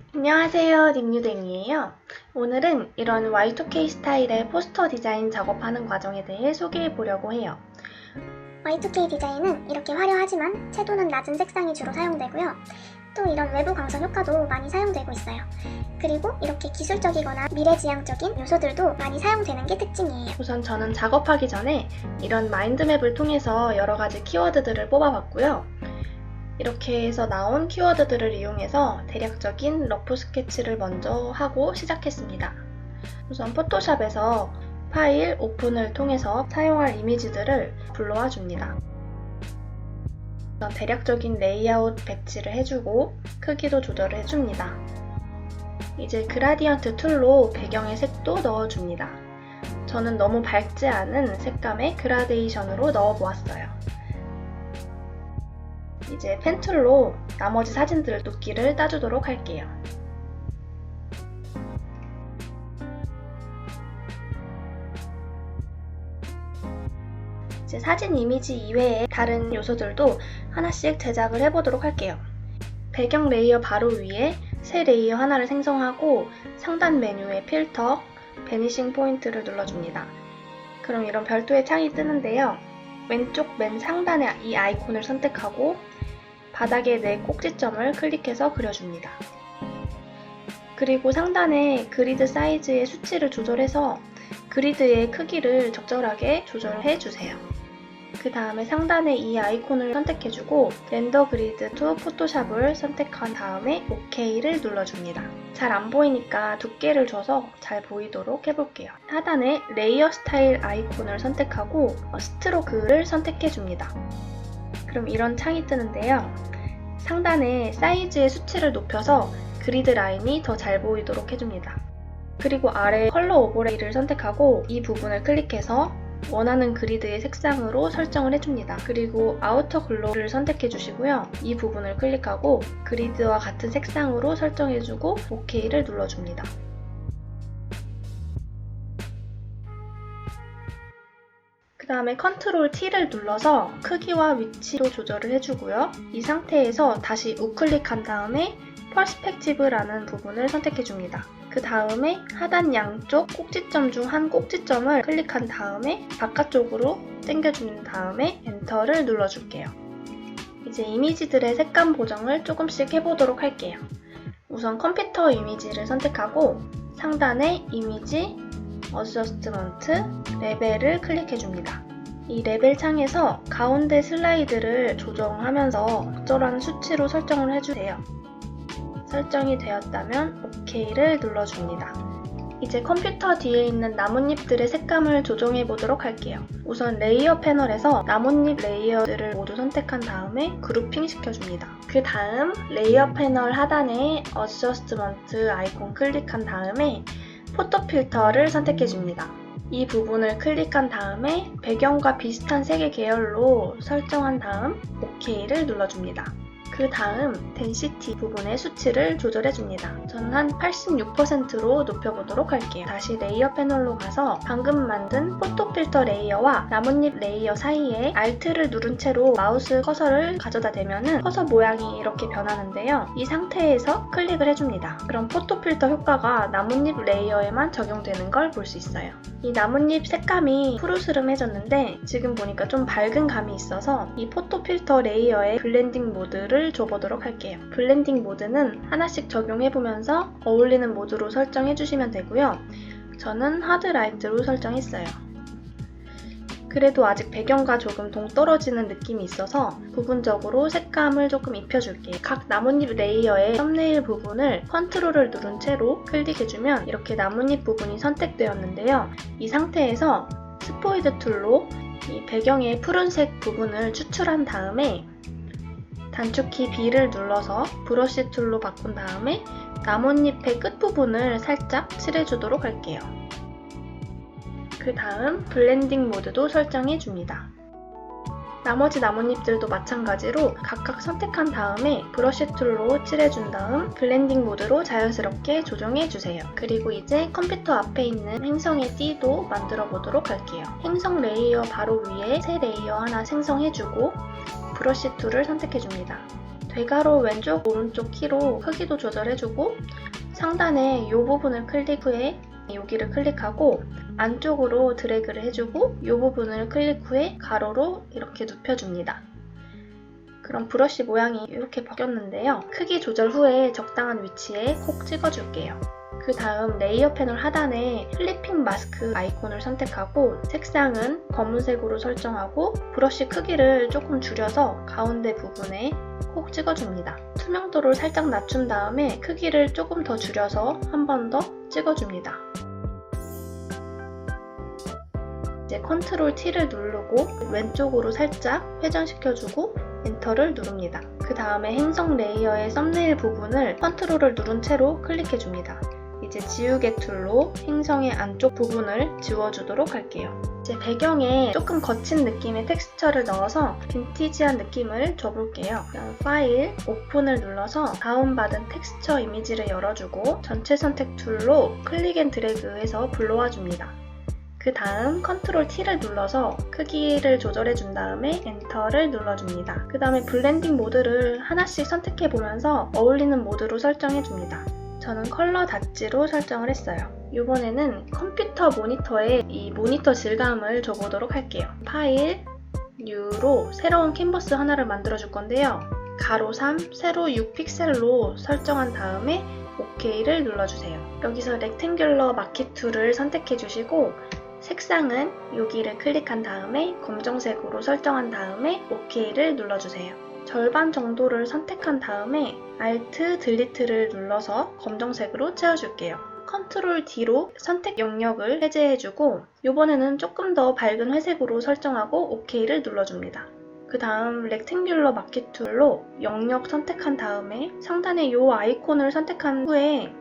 안녕하세요, 닉뉴댕이에요. 오늘은 이런 Y2K 스타일의 포스터 디자인 작업하는 과정에 대해 소개해 보려고 해요. Y2K 디자인은 이렇게 화려하지만 채도는 낮은 색상이 주로 사용되고요. 또 이런 외부 광선 효과도 많이 사용되고 있어요. 그리고 이렇게 기술적이거나 미래지향적인 요소들도 많이 사용되는 게 특징이에요. 우선 저는 작업하기 전에 이런 마인드맵을 통해서 여러 가지 키워드들을 뽑아봤고요. 이렇게 해서 나온 키워드들을 이용해서 대략적인 러프 스케치를 먼저 하고 시작했습니다. 우선 포토샵에서 파일 오픈을 통해서 사용할 이미지들을 불러와 줍니다. 우선 대략적인 레이아웃 배치를 해주고 크기도 조절을 해줍니다. 이제 그라디언트 툴로 배경의 색도 넣어줍니다. 저는 너무 밝지 않은 색감의 그라데이션으로 넣어보았어요. 이제 펜툴로 나머지 사진들 눕기를 따주도록 할게요. 이제 사진 이미지 이외에 다른 요소들도 하나씩 제작을 해보도록 할게요. 배경 레이어 바로 위에 새 레이어 하나를 생성하고 상단 메뉴에 필터, 베니싱 포인트를 눌러줍니다. 그럼 이런 별도의 창이 뜨는데요. 왼쪽 맨 상단에 이 아이콘을 선택하고 바닥에 네 꼭지점을 클릭해서 그려줍니다. 그리고 상단에 그리드 사이즈의 수치를 조절해서 그리드의 크기를 적절하게 조절해 주세요. 그 다음에 상단에 이 아이콘을 선택해주고 렌더 그리드 투 포토샵을 선택한 다음에 OK를 눌러줍니다. 잘 안 보이니까 두께를 줘서 잘 보이도록 해볼게요. 하단에 레이어 스타일 아이콘을 선택하고 스트로크를 선택해줍니다. 그럼 이런 창이 뜨는데요. 상단에 사이즈의 수치를 높여서 그리드 라인이 더 잘 보이도록 해줍니다. 그리고 아래 컬러 오버레이를 선택하고 이 부분을 클릭해서 원하는 그리드의 색상으로 설정을 해줍니다. 그리고 아우터 글로우를 선택해 주시고요. 이 부분을 클릭하고 그리드와 같은 색상으로 설정해주고 OK를 눌러줍니다. 그 다음에 컨트롤 T를 눌러서 크기와 위치도 조절을 해주고요. 이 상태에서 다시 우클릭한 다음에 퍼스펙티브라는 부분을 선택해줍니다. 그 다음에 하단 양쪽 꼭지점 중 한 꼭지점을 클릭한 다음에 바깥쪽으로 당겨준 다음에 엔터를 눌러줄게요. 이제 이미지들의 색감 보정을 조금씩 해보도록 할게요. 우선 컴퓨터 이미지를 선택하고 상단에 이미지, 어저스트먼트, 레벨을 클릭해줍니다. 이 레벨 창에서 가운데 슬라이드를 조정하면서 적절한 수치로 설정을 해주세요. 설정이 되었다면 OK를 눌러줍니다. 이제 컴퓨터 뒤에 있는 나뭇잎들의 색감을 조정해 보도록 할게요. 우선 레이어 패널에서 나뭇잎 레이어들을 모두 선택한 다음에 그룹핑 시켜줍니다. 그 다음 레이어 패널 하단에 어저스트먼트 아이콘 클릭한 다음에 포토 필터를 선택해줍니다. 이 부분을 클릭한 다음에 배경과 비슷한 색의 계열로 설정한 다음 OK를 눌러줍니다. 그 다음 덴시티 부분의 수치를 조절해줍니다. 저는 한 86%로 높여보도록 할게요. 다시 레이어 패널로 가서 방금 만든 포토 필터 레이어와 나뭇잎 레이어 사이에 Alt를 누른 채로 마우스 커서를 가져다 대면은 커서 모양이 이렇게 변하는데요. 이 상태에서 클릭을 해줍니다. 그럼 포토 필터 효과가 나뭇잎 레이어에만 적용되는 걸 볼 수 있어요. 이 나뭇잎 색감이 푸르스름해졌는데 지금 보니까 좀 밝은 감이 있어서 이 포토 필터 레이어의 블렌딩 모드를 줘보도록 할게요. 블렌딩 모드는 하나씩 적용해보면서 어울리는 모드로 설정해주시면 되고요. 저는 하드 라이트로 설정했어요. 그래도 아직 배경과 조금 동떨어지는 느낌이 있어서 부분적으로 색감을 조금 입혀줄게요. 각 나뭇잎 레이어의 썸네일 부분을 컨트롤을 누른 채로 클릭해주면 이렇게 나뭇잎 부분이 선택되었는데요. 이 상태에서 스포이드 툴로 이 배경의 푸른색 부분을 추출한 다음에 단축키 B를 눌러서 브러쉬 툴로 바꾼 다음에 나뭇잎의 끝부분을 살짝 칠해주도록 할게요. 그 다음 블렌딩 모드도 설정해줍니다. 나머지 나뭇잎들도 마찬가지로 각각 선택한 다음에 브러쉬 툴로 칠해준 다음 블렌딩 모드로 자연스럽게 조정해주세요. 그리고 이제 컴퓨터 앞에 있는 행성의 띠도 만들어 보도록 할게요. 행성 레이어 바로 위에 새 레이어 하나 생성해주고 브러쉬 툴을 선택해줍니다. 대괄호 왼쪽 오른쪽 키로 크기도 조절해주고 상단에 이 부분을 클릭 후에 여기를 클릭하고 안쪽으로 드래그를 해주고 이 부분을 클릭 후에 가로로 이렇게 눕혀줍니다. 그럼 브러쉬 모양이 이렇게 바뀌었는데요. 크기 조절 후에 적당한 위치에 콕 찍어줄게요. 그 다음 레이어 패널 하단에 클리핑 마스크 아이콘을 선택하고 색상은 검은색으로 설정하고 브러쉬 크기를 조금 줄여서 가운데 부분에 콕 찍어줍니다. 투명도를 살짝 낮춘 다음에 크기를 조금 더 줄여서 한 번 더 찍어줍니다. 이제 컨트롤 T를 누르고 왼쪽으로 살짝 회전시켜주고 엔터를 누릅니다. 그 다음에 행성 레이어의 썸네일 부분을 컨트롤을 누른 채로 클릭해줍니다. 이제 지우개 툴로 행성의 안쪽 부분을 지워주도록 할게요. 이제 배경에 조금 거친 느낌의 텍스처를 넣어서 빈티지한 느낌을 줘볼게요. 파일, 오픈을 눌러서 다운받은 텍스처 이미지를 열어주고 전체 선택 툴로 클릭 앤 드래그해서 불러와줍니다. 그 다음 컨트롤 T를 눌러서 크기를 조절해 준 다음에 엔터를 눌러줍니다. 그 다음에 블렌딩 모드를 하나씩 선택해 보면서 어울리는 모드로 설정해 줍니다. 저는 컬러 닷지로 설정을 했어요. 이번에는 컴퓨터 모니터에 이 모니터 질감을 줘보도록 할게요. 파일, New로 새로운 캔버스 하나를 만들어 줄 건데요. 가로 3, 세로 6픽셀로 설정한 다음에 OK를 눌러주세요. 여기서 렉탱귤러 마키 툴을 선택해 주시고 색상은 여기를 클릭한 다음에 검정색으로 설정한 다음에 OK를 눌러주세요. 절반 정도를 선택한 다음에 Alt, Delete를 눌러서 검정색으로 채워줄게요. 컨트롤 D로 선택 영역을 해제해주고 이번에는 조금 더 밝은 회색으로 설정하고 OK를 눌러줍니다. 그 다음 렉탱귤러 마키 툴로 영역 선택한 다음에 상단에 이 아이콘을 선택한 후에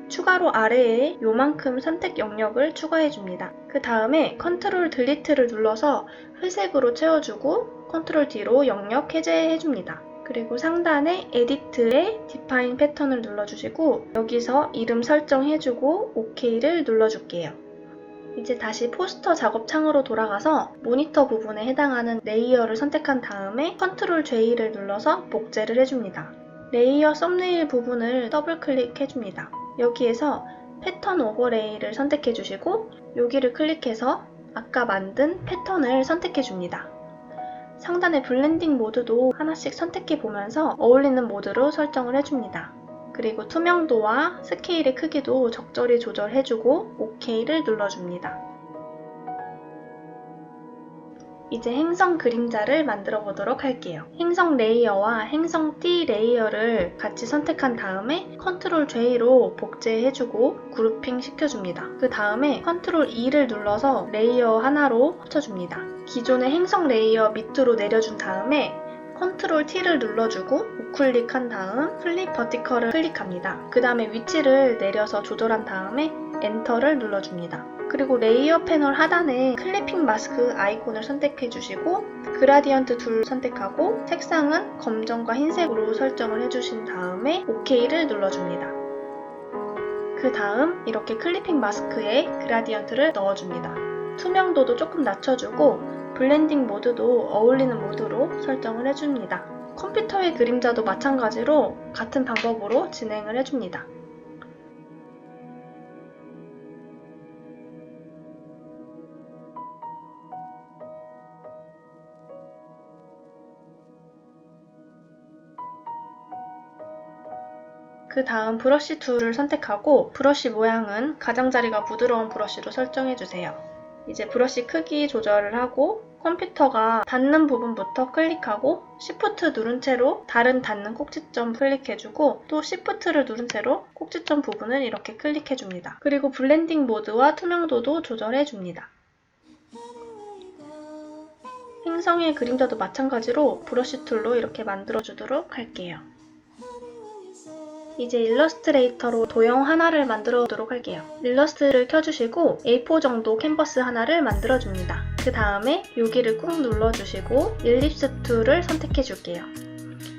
추가로 아래에 요만큼 선택 영역을 추가해줍니다. 그 다음에 컨트롤 딜리트를 눌러서 회색으로 채워주고 컨트롤 D로 영역 해제해줍니다. 그리고 상단에 에디트에 디파인 패턴을 눌러주시고 여기서 이름 설정해주고 OK를 눌러줄게요. 이제 다시 포스터 작업 창으로 돌아가서 모니터 부분에 해당하는 레이어를 선택한 다음에 컨트롤 J를 눌러서 복제를 해줍니다. 레이어 썸네일 부분을 더블 클릭해줍니다. 여기에서 패턴 오버레이를 선택해 주시고 여기를 클릭해서 아까 만든 패턴을 선택해 줍니다. 상단의 블렌딩 모드도 하나씩 선택해 보면서 어울리는 모드로 설정을 해줍니다. 그리고 투명도와 스케일의 크기도 적절히 조절해주고 OK를 눌러줍니다. 이제 행성 그림자를 만들어 보도록 할게요. 행성 레이어와 행성 띠 레이어를 같이 선택한 다음에 컨트롤 J로 복제해주고 그룹핑 시켜줍니다. 그 다음에 컨트롤 E를 눌러서 레이어 하나로 합쳐줍니다. 기존의 행성 레이어 밑으로 내려준 다음에 컨트롤 T를 눌러주고 우클릭한 다음 플립 버티컬을 클릭합니다. 그 다음에 위치를 내려서 조절한 다음에 엔터를 눌러줍니다. 그리고 레이어 패널 하단에 클리핑 마스크 아이콘을 선택해 주시고 그라디언트 툴 선택하고 색상은 검정과 흰색으로 설정을 해주신 다음에 OK를 눌러줍니다. 그 다음 이렇게 클리핑 마스크에 그라디언트를 넣어줍니다. 투명도도 조금 낮춰주고 블렌딩 모드도 어울리는 모드로 설정을 해줍니다. 컴퓨터의 그림자도 마찬가지로 같은 방법으로 진행을 해줍니다. 그 다음 브러쉬 툴을 선택하고 브러쉬 모양은 가장자리가 부드러운 브러쉬로 설정해주세요. 이제 브러쉬 크기 조절을 하고 컴퓨터가 닿는 부분부터 클릭하고 Shift 누른 채로 다른 닿는 꼭지점 클릭해주고 또 Shift를 누른 채로 꼭지점 부분을 이렇게 클릭해줍니다. 그리고 블렌딩 모드와 투명도도 조절해줍니다. 행성의 그림자도 마찬가지로 브러쉬 툴로 이렇게 만들어주도록 할게요. 이제 일러스트레이터로 도형 하나를 만들어 보도록 할게요. 일러스트를 켜주시고 A4 정도 캔버스 하나를 만들어줍니다. 그 다음에 여기를 꾹 눌러주시고 일립스 툴을 선택해 줄게요.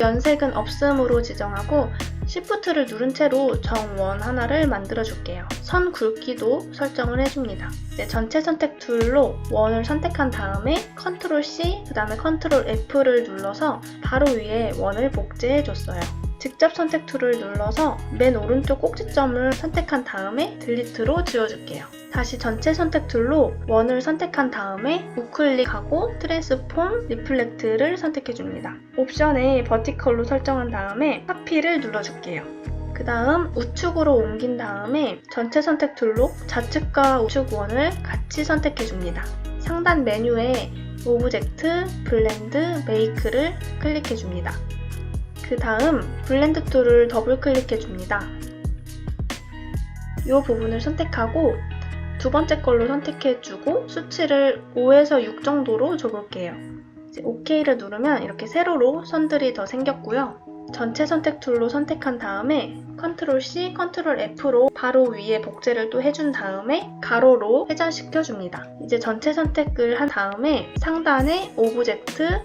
연색은 없음으로 지정하고 Shift를 누른 채로 정원 하나를 만들어 줄게요. 선 굵기도 설정을 해줍니다. 전체 선택 툴로 원을 선택한 다음에 Ctrl C, 그 다음에 Ctrl F를 눌러서 바로 위에 원을 복제해 줬어요. 직접 선택 툴을 눌러서 맨 오른쪽 꼭지점을 선택한 다음에 딜리트로 지워줄게요. 다시 전체 선택 툴로 원을 선택한 다음에 우클릭하고 트랜스폼 리플렉트를 선택해줍니다. 옵션에 버티컬로 설정한 다음에 카피를 눌러줄게요. 그 다음 우측으로 옮긴 다음에 전체 선택 툴로 좌측과 우측 원을 같이 선택해줍니다. 상단 메뉴에 오브젝트, 블렌드, 메이크를 클릭해줍니다. 그 다음 블렌드 툴을 더블 클릭해줍니다. 이 부분을 선택하고 두 번째 걸로 선택해주고 수치를 5에서 6 정도로 줘볼게요. 이제 OK를 누르면 이렇게 세로로 선들이 더 생겼고요. 전체 선택 툴로 선택한 다음에 Ctrl C, Ctrl F로 바로 위에 복제를 또 해준 다음에 가로로 회전시켜줍니다. 이제 전체 선택을 한 다음에 상단에 오브젝트,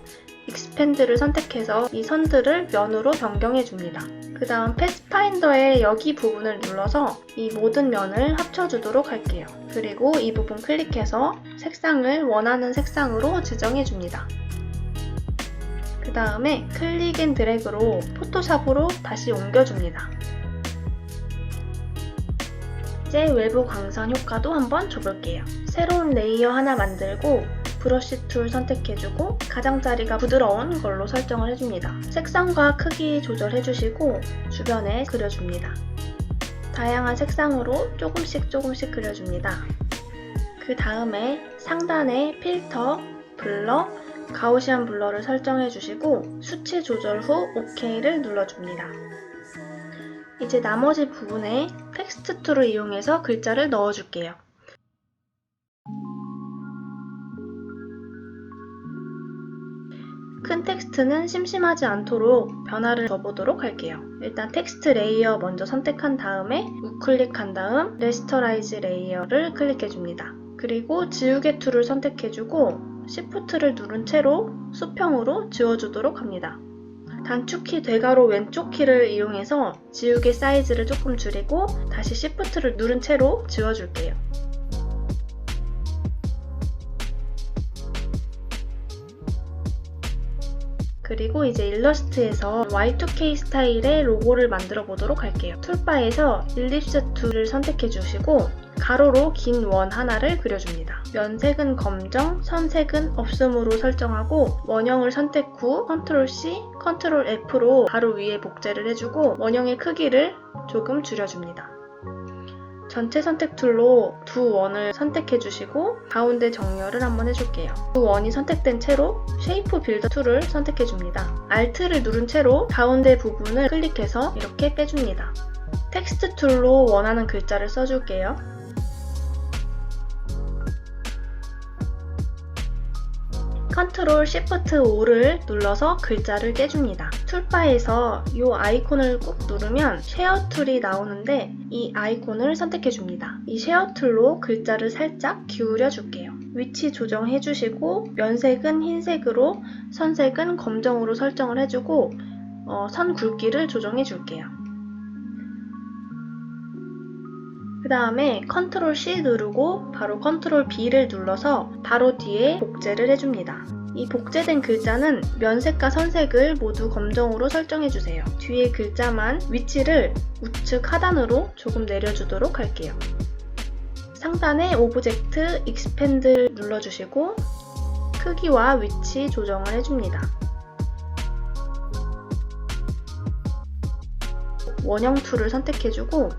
익스펜드를 선택해서 이 선들을 면으로 변경해줍니다. 그 다음 패스파인더의 여기 부분을 눌러서 이 모든 면을 합쳐주도록 할게요. 그리고 이 부분 클릭해서 색상을 원하는 색상으로 지정해줍니다. 그 다음에 클릭 앤 드래그로 포토샵으로 다시 옮겨줍니다. 이제 외부 광선 효과도 한번 줘볼게요. 새로운 레이어 하나 만들고 브러쉬 툴 선택해주고 가장자리가 부드러운 걸로 설정을 해줍니다. 색상과 크기 조절해주시고 주변에 그려줍니다. 다양한 색상으로 조금씩 그려줍니다. 그 다음에 상단에 필터, 블러, 가우시안 블러를 설정해주시고 수치 조절 후 OK를 눌러줍니다. 이제 나머지 부분에 텍스트 툴을 이용해서 글자를 넣어줄게요. 큰 텍스트는 심심하지 않도록 변화를 줘보도록 할게요. 일단 텍스트 레이어 먼저 선택한 다음에 우클릭한 다음 레스터라이즈 레이어를 클릭해줍니다. 그리고 지우개 툴을 선택해주고 Shift를 누른 채로 수평으로 지워주도록 합니다. 단축키 대괄호 왼쪽 키를 이용해서 지우개 사이즈를 조금 줄이고 다시 Shift를 누른 채로 지워줄게요. 그리고 이제 일러스트에서 Y2K 스타일의 로고를 만들어 보도록 할게요. 툴바에서 일립스 툴을 선택해 주시고 가로로 긴 원 하나를 그려줍니다. 면색은 검정, 선색은 없음으로 설정하고 원형을 선택 후 Ctrl C, Ctrl F로 바로 위에 복제를 해주고 원형의 크기를 조금 줄여줍니다. 전체 선택 툴로 두 원을 선택해 주시고 가운데 정렬을 한번 해줄게요. 두 원이 선택된 채로 쉐이프 빌더 툴을 선택해 줍니다. Alt를 누른 채로 가운데 부분을 클릭해서 이렇게 빼줍니다. 텍스트 툴로 원하는 글자를 써줄게요. Ctrl Shift O를 눌러서 글자를 떼줍니다. 툴바에서 이 아이콘을 꾹 누르면 쉐어 툴이 나오는데 이 아이콘을 선택해줍니다. 이 쉐어 툴로 글자를 살짝 기울여 줄게요. 위치 조정해 주시고 면색은 흰색으로 선색은 검정으로 설정을 해주고 선 굵기를 조정해 줄게요. 그 다음에 Ctrl C 누르고 바로 Ctrl B를 눌러서 바로 뒤에 복제를 해줍니다. 이 복제된 글자는 면색과 선색을 모두 검정으로 설정해주세요. 뒤에 글자만 위치를 우측 하단으로 조금 내려주도록 할게요. 상단에 오브젝트 익스펜드를 눌러주시고 크기와 위치 조정을 해줍니다. 원형 툴을 선택해주고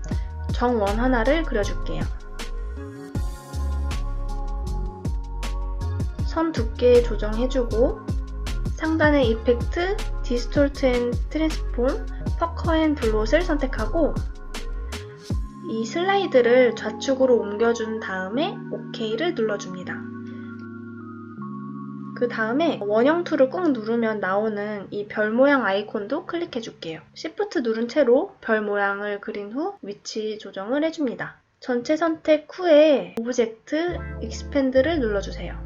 정원 하나를 그려줄게요. 선 두께 조정해주고 상단의 이펙트, 디스톨트 앤 트랜스폼, 퍼커 앤 블롯을 선택하고 이 슬라이드를 좌측으로 옮겨준 다음에 OK를 눌러줍니다. 그 다음에 원형 툴을 꾹 누르면 나오는 이 별 모양 아이콘도 클릭해 줄게요. Shift 누른 채로 별 모양을 그린 후 위치 조정을 해줍니다. 전체 선택 후에 오브젝트 익스펜드를 눌러주세요.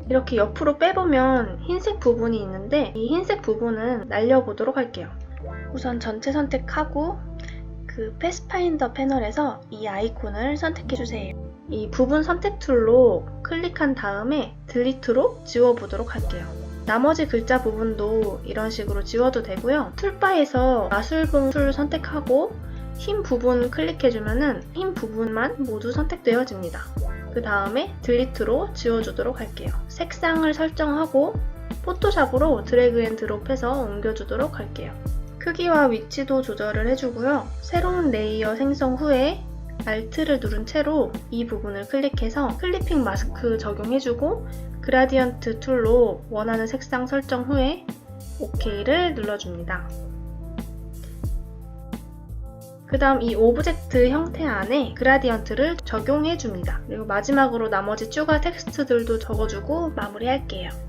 이렇게 옆으로 빼보면 흰색 부분이 있는데 이 흰색 부분은 날려보도록 할게요. 우선 전체 선택하고 그 패스파인더 패널에서 이 아이콘을 선택해주세요. 이 부분 선택 툴로 클릭한 다음에 딜리트로 지워보도록 할게요. 나머지 글자 부분도 이런 식으로 지워도 되고요. 툴바에서 마술봉 툴 선택하고 흰 부분 클릭해주면은 흰 부분만 모두 선택되어집니다. 그 다음에 딜리트로 지워주도록 할게요. 색상을 설정하고 포토샵으로 드래그 앤 드롭해서 옮겨주도록 할게요. 크기와 위치도 조절을 해주고요. 새로운 레이어 생성 후에 Alt를 누른 채로 이 부분을 클릭해서 클리핑 마스크 적용해주고 그라디언트 툴로 원하는 색상 설정 후에 OK를 눌러줍니다. 그 다음 이 오브젝트 형태 안에 그라디언트를 적용해줍니다. 그리고 마지막으로 나머지 추가 텍스트들도 적어주고 마무리할게요.